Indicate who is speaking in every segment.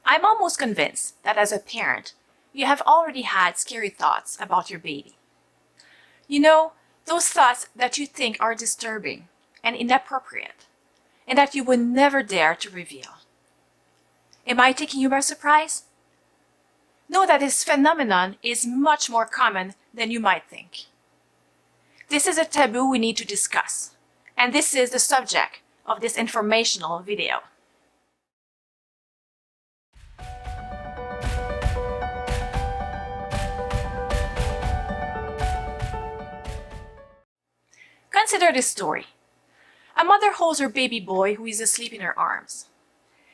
Speaker 1: I'm almost convinced that as a parent, you have already had scary thoughts about your baby. You know, those thoughts that you think are disturbing and inappropriate, and that you would never dare to reveal. Am I taking you by surprise? Know that this phenomenon is much more common than you might think. This is a taboo we need to discuss, and this is the subject of this informational video. Consider this story. A mother holds her baby boy who is asleep in her arms.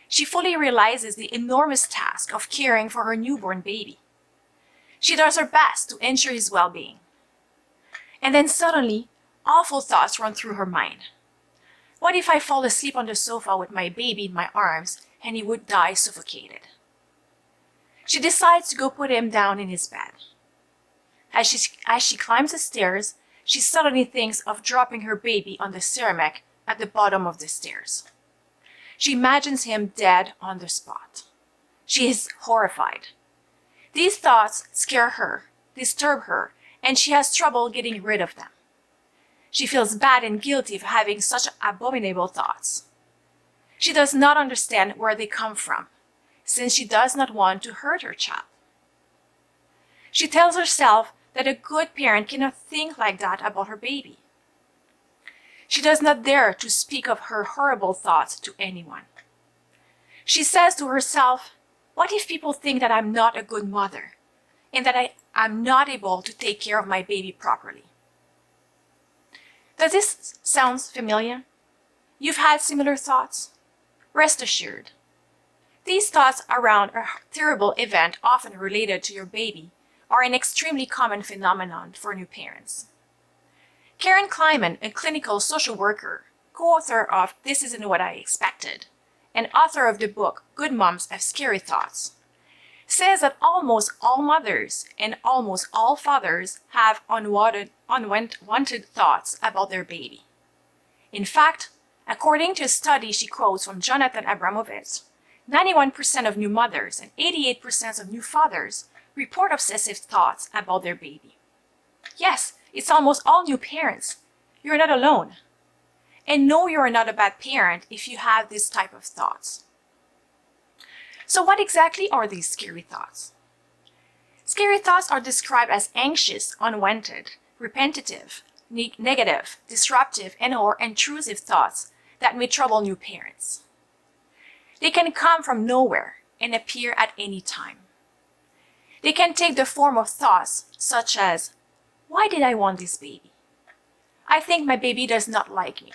Speaker 1: She fully realizes the enormous task of caring for her newborn baby. She does her best to ensure his well-being. And then suddenly, awful thoughts run through her mind. What if I fall asleep on the sofa with my baby in my arms and he would die suffocated? She decides to go put him down in his bed. As she climbs the stairs, she suddenly thinks of dropping her baby on the ceramic at the bottom of the stairs. She imagines him dead on the spot. She is horrified. These thoughts scare her, disturb her, and she has trouble getting rid of them. She feels bad and guilty for having such abominable thoughts. She does not understand where they come from, since she does not want to hurt her child. She tells herself that a good parent cannot think like that about her baby. She does not dare to speak of her horrible thoughts to anyone. She says to herself, what if people think that I'm not a good mother and that I'm not able to take care of my baby properly? Does this sound familiar? You've had similar thoughts? Rest assured. These thoughts around a terrible event often related to your baby are an extremely common phenomenon for new parents. Karen Kleiman, a clinical social worker, co-author of This Isn't What I Expected, and author of the book Good Moms Have Scary Thoughts, says that almost all mothers and almost all fathers have unwanted thoughts about their baby. In fact, according to a study she quotes from Jonathan Abramovitz, 91% of new mothers and 88% of new fathers report obsessive thoughts about their baby. Yes, it's almost all new parents. You're not alone. And no, you're not a bad parent if you have this type of thoughts. So what exactly are these scary thoughts? Scary thoughts are described as anxious, unwanted, repetitive, negative, disruptive, and/or intrusive thoughts that may trouble new parents. They can come from nowhere and appear at any time. They can take the form of thoughts such as, why did I want this baby? I think my baby does not like me.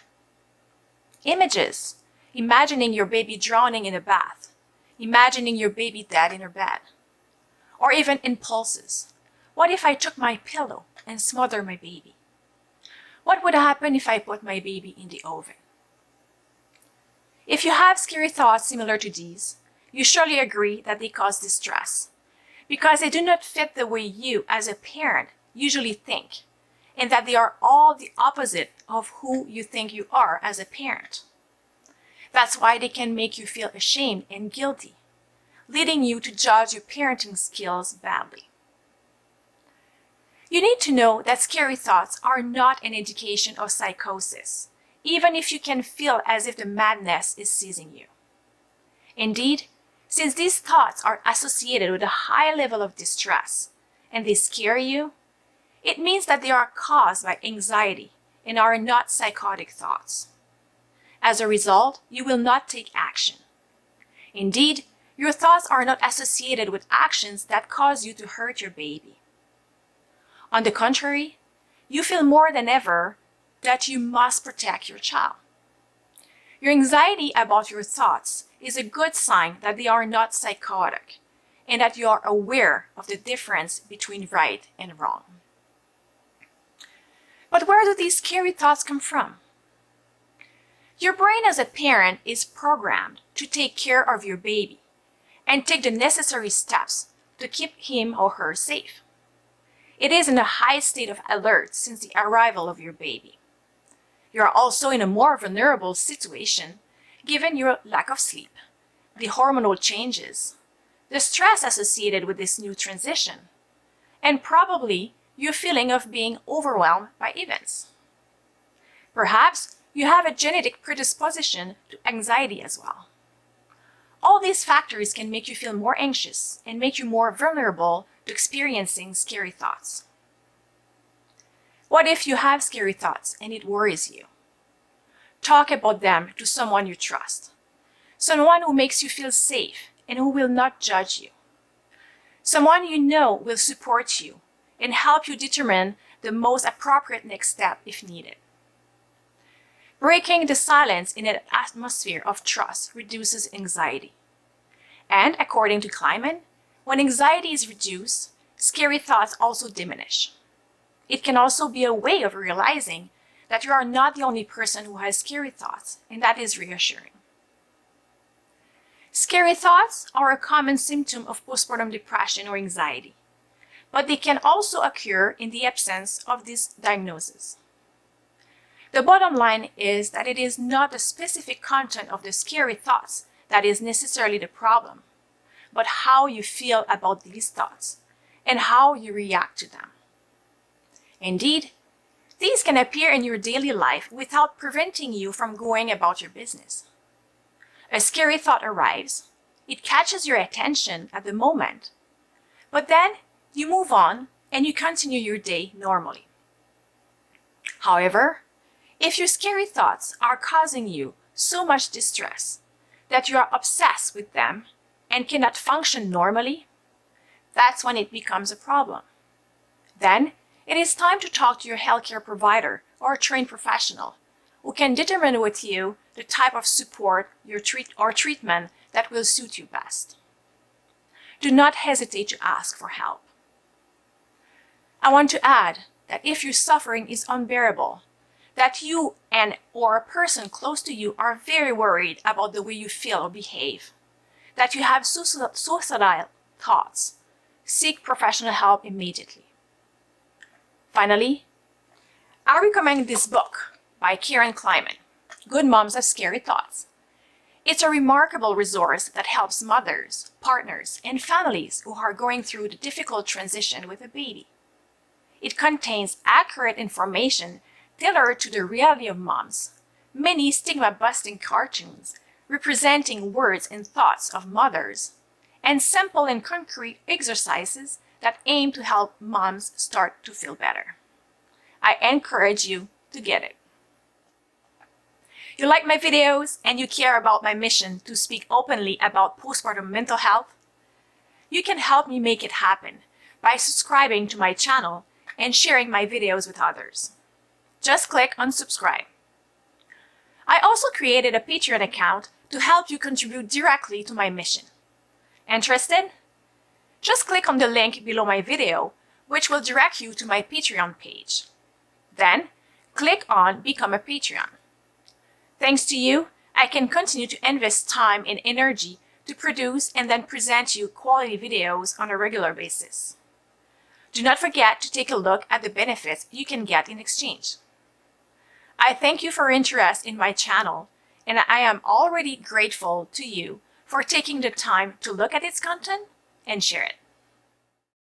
Speaker 1: Images, imagining your baby drowning in a bath, imagining your baby dead in her bed. Or even impulses. What if I took my pillow and smothered my baby? What would happen if I put my baby in the oven? If you have scary thoughts similar to these, you surely agree that they cause distress, because they do not fit the way you, as a parent, usually think, and that they are all the opposite of who you think you are as a parent. That's why they can make you feel ashamed and guilty, leading you to judge your parenting skills badly. You need to know that scary thoughts are not an indication of psychosis, even if you can feel as if the madness is seizing you. Indeed, since these thoughts are associated with a high level of distress and they scare you, it means that they are caused by anxiety and are not psychotic thoughts. As a result, you will not take action. Indeed, your thoughts are not associated with actions that cause you to hurt your baby. On the contrary, you feel more than ever that you must protect your child. Your anxiety about your thoughts is a good sign that they are not psychotic and that you are aware of the difference between right and wrong. But where do these scary thoughts come from? Your brain as a parent is programmed to take care of your baby and take the necessary steps to keep him or her safe. It is in a high state of alert since the arrival of your baby. You are also in a more vulnerable situation given your lack of sleep, the hormonal changes, the stress associated with this new transition, and probably your feeling of being overwhelmed by events. Perhaps you have a genetic predisposition to anxiety as well. All these factors can make you feel more anxious and make you more vulnerable to experiencing scary thoughts. What if you have scary thoughts and it worries you? Talk about them to someone you trust, someone who makes you feel safe and who will not judge you, someone you know will support you and help you determine the most appropriate next step if needed. Breaking the silence in an atmosphere of trust reduces anxiety. And according to Kleiman, when anxiety is reduced, scary thoughts also diminish. It can also be a way of realizing that you are not the only person who has scary thoughts, and that is reassuring. Scary thoughts are a common symptom of postpartum depression or anxiety, but they can also occur in the absence of this diagnosis. The bottom line is that it is not the specific content of the scary thoughts that is necessarily the problem, but how you feel about these thoughts and how you react to them. Indeed, these can appear in your daily life without preventing you from going about your business. A scary thought arrives, it catches your attention at the moment, but then you move on and you continue your day normally. However, if your scary thoughts are causing you so much distress that you are obsessed with them and cannot function normally, that's when it becomes a problem. Then, it is time to talk to your healthcare provider or a trained professional who can determine with you the type of support or treatment that will suit you best. Do not hesitate to ask for help. I want to add that if your suffering is unbearable, that you or a person close to you are very worried about the way you feel or behave, that you have suicidal thoughts, seek professional help immediately. Finally, I recommend this book by Karen Kleiman, Good Moms Have Scary Thoughts. It's a remarkable resource that helps mothers, partners, and families who are going through the difficult transition with a baby. It contains accurate information tailored to the reality of moms, many stigma-busting cartoons representing words and thoughts of mothers, and simple and concrete exercises that aim to help moms start to feel better. I encourage you to get it. You like my videos and you care about my mission to speak openly about postpartum mental health? You can help me make it happen by subscribing to my channel and sharing my videos with others. Just click on subscribe. I also created a Patreon account to help you contribute directly to my mission. Interested? Just click on the link below my video, which will direct you to my Patreon page. Then, click on Become a Patreon. Thanks to you, I can continue to invest time and energy to produce and then present you quality videos on a regular basis. Do not forget to take a look at the benefits you can get in exchange. I thank you for your interest in my channel, and I am already grateful to you for taking the time to look at its content and share it.